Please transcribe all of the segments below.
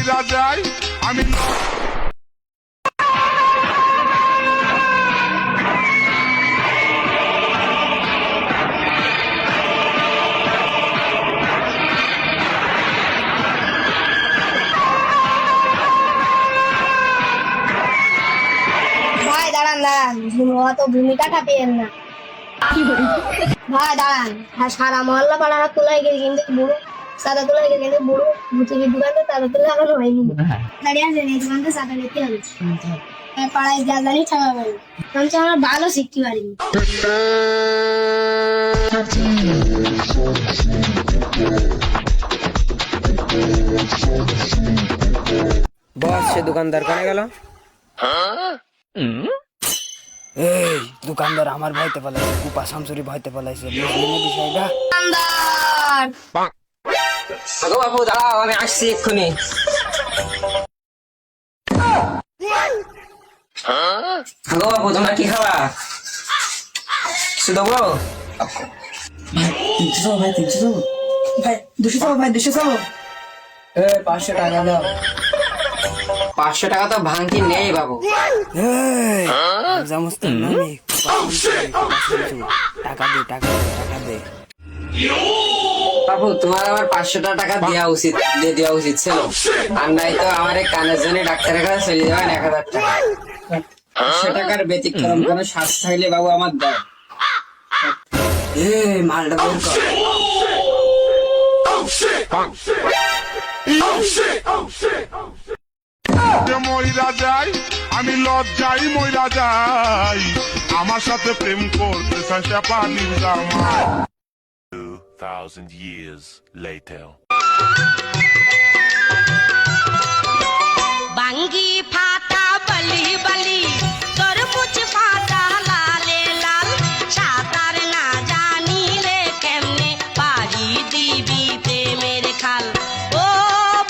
মইরা যাই আমি ভাই দাঁড়ান অত ভূমিকা পেয়েন না ভাই দাঁড়ান সারা মহল্লা পাড়ারা তোলাই গেছে কিন্তু বুড়ো সাদা তোলাই গেছে কিন্তু বুড়ো ভুতুরির দোকানটা তারা তোলা এখনো হয়নি দাঁড়িয়ে আছেন এই দোকানটা সাদা নিতে হবে পাড়ায় যা জানি ছাড়া পারি আমি আমরা ভালো শিখতে পারিনি বস সে দোকানদার কোনে গেল? এই দোকানদার আমার ভয়তে পালাইছে, কুপা শামসুরি ভয়তে পালাইছে, বুঝলি না বিষয়টা? দোকানদার আগো বাবু দাঁড়াও, আমি আসছি এক্ষুনি। আগো বাবু তোমরা কি খাবা? শুধু বলো ভাই 200 500 টাকা দাও। 500 টাকা তো ভাঙতি নেই বাবু। এই জামস্ত নানি টাকা দে বাবু তোমার আমার 500 টাকা দেওয়া উচিত ছিল, আর নাই তো আমার এই কানের জন্য ডাক্তারের কাছে চলে যাবেন 1000 টাকা। 500 টাকার ব্যতিক্রম কোনো স্বাস্থ্য হইলে বাবু আমার দাও। মালটা বের কর। মইরা যাই আমি লজ্জাই মইরা যাই আমার সাথে প্রেম করতে চাইছে পানির জামাই 2,000 years later. বাঙ্গি ফাটা বলি বলি তরমুজ ফাটা লালে লাল সাঁতার না জানিলে কেমনে পারি দিবি প্রেমের খাল ও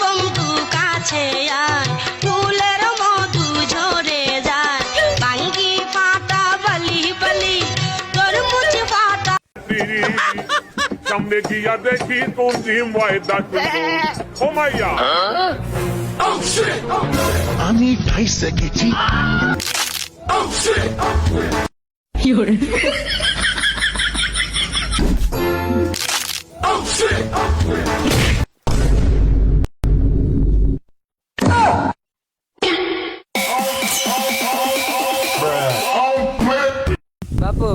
বন্ধু কাছে আয় ফুলের মধু ঝরে যায় বাঙ্গি ফাটা বলি বলি তরমুজ ফাটা সামনে গিয়া দেখি কোনটি ময়দা ও মাইয়া আমি ঠাইসে গেছি। বাপু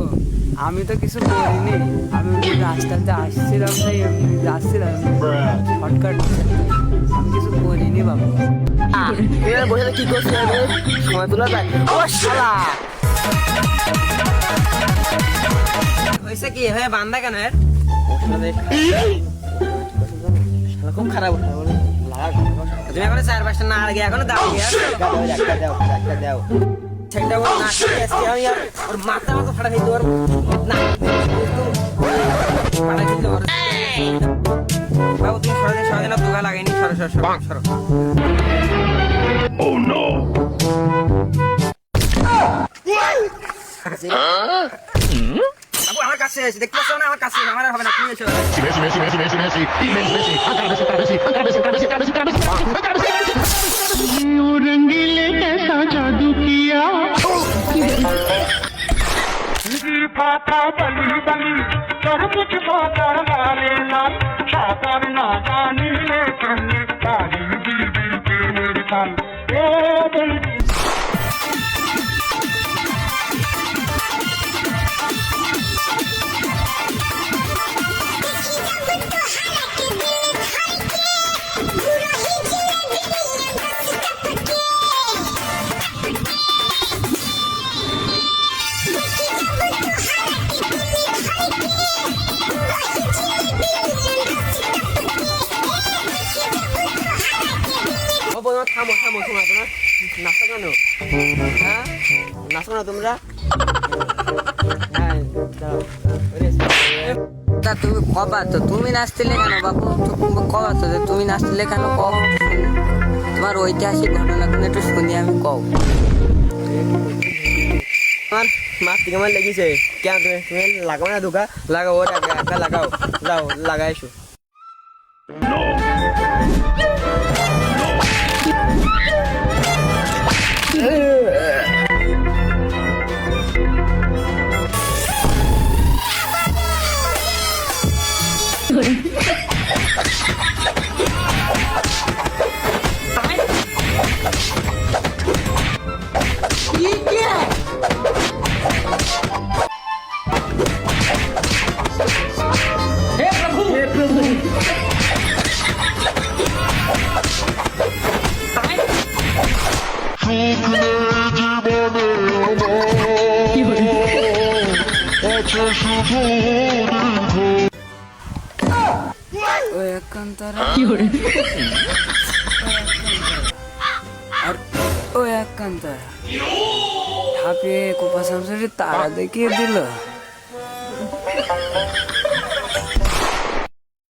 আমি তো কিছু করিনি, আমি রাস্তাতে আসছিলাম তাই এমনি যাচ্ছিলাম শর্টকাট, আমি কিছু করিনি বাবু। বসে কি করছি আমি? সময় তোলা যায় ও শালা। হয়েছে কি হয়ে বান্দা কেন এর? খুব খারাপ তুমি এখন 4-5টা না আগে এখনো দাও একটা দাও সেটা ওর না আজকে আমি ওর মাথা মতো ফাটা খেতে ওর না ফাটা খেতে ওর বাবু তুমি সরে না দুগা লাগাইনি সরো Oh no! বাবু আমার কাছে এসে দেখতে পাচ্ছ না? আমার কাছে আমার হবে না, তুমি এসো। रंगीले कैसा जादू किया फाटा बली बली तरमुज फाटा लाले लाल साकार ना जानिले कन्ने तारी बीबी के मेरे साल ए दिल থামো তোমার নাচো কেন? হ্যাঁ নাচো না তোমরা? হ্যাঁ তুমি কবা তো তুমি নাচছিলে কেন বাবু? কবা তো তুমি নাচছিলে কেন? কও তোমার ঐতিহাসিক ঘটনা কোনো একটু শুনি আমি। কও আমার মাছ কেমন লেগেছে? কেন তুমি লাগাও না দুগা? লাগাও ওর একা লাগাও, যাও লাগাই এসো। ওই একান্তরা আর ওই একান্তরা হাঁপিয়ে কোপা শামসুরি তারা দেখিয়ে দিল।